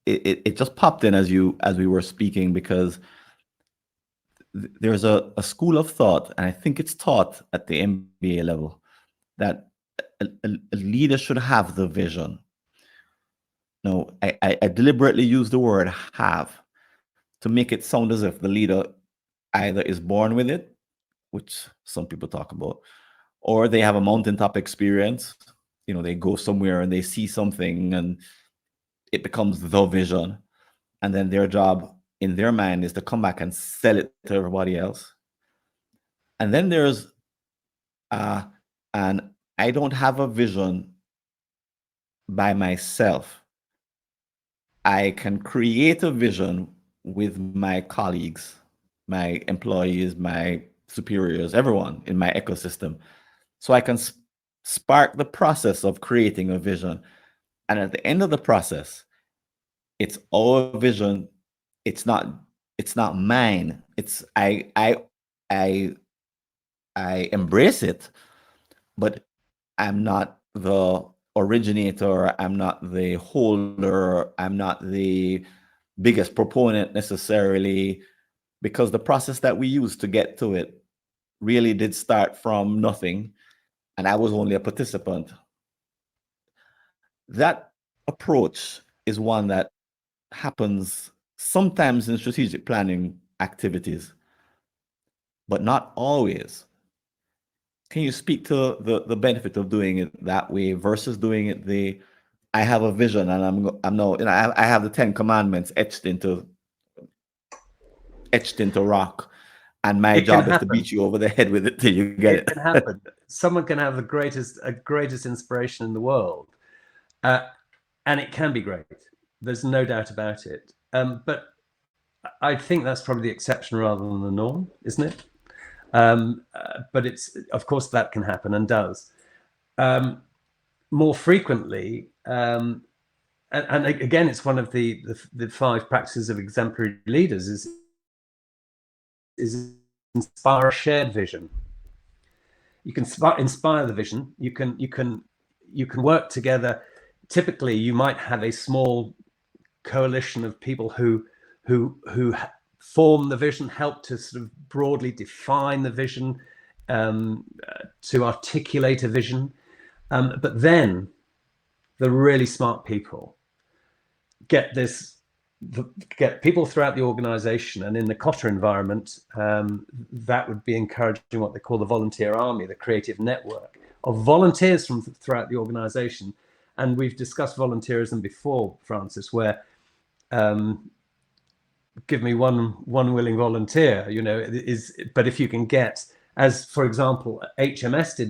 it just popped in as we were speaking because there's a school of thought, and I think it's taught at the MBA level that a leader should have the vision. No, I deliberately use the word have to make it sound as if the leader either is born with it, which some people talk about, or they have a mountaintop experience. They go somewhere and they see something and it becomes the vision. And then their job in their mind is to come back and sell it to everybody else. And then there's, and I don't have a vision by myself. I can create a vision with my colleagues, my employees, my superiors, everyone in my ecosystem. So I can spark the process of creating a vision. And at the end of the process, it's our vision. It's not mine. It's I embrace it, but I'm not the originator. I'm not the holder. I'm not the biggest proponent necessarily, because the process that we use to get to it really did start from nothing, and I was only a participant. That approach is one that happens sometimes in strategic planning activities, but not always. Can you speak to the benefit of doing it that way versus doing it I have a vision and I'm no, I have the 10 commandments etched into rock, and my It can job is to happen. beat you over the head with it till you get It can happen. Someone can have the greatest inspiration in the world, and it can be great. There's no doubt about it. But I think that's probably the exception rather than the norm, isn't it? But it's, of course, that can happen and does. More frequently, and again, it's one of the 5 practices of exemplary leaders is inspire a shared vision. You can inspire the vision. You can work together. Typically, you might have a small coalition of people who form the vision, help to sort of broadly define the vision, to articulate a vision. But then the really smart people get people throughout the organization, and in the Kotter environment, that would be encouraging what they call the volunteer army, the creative network of volunteers from throughout the organization. And we've discussed volunteerism before, Francis, where give me one willing volunteer, but if you can get, as for example HMS did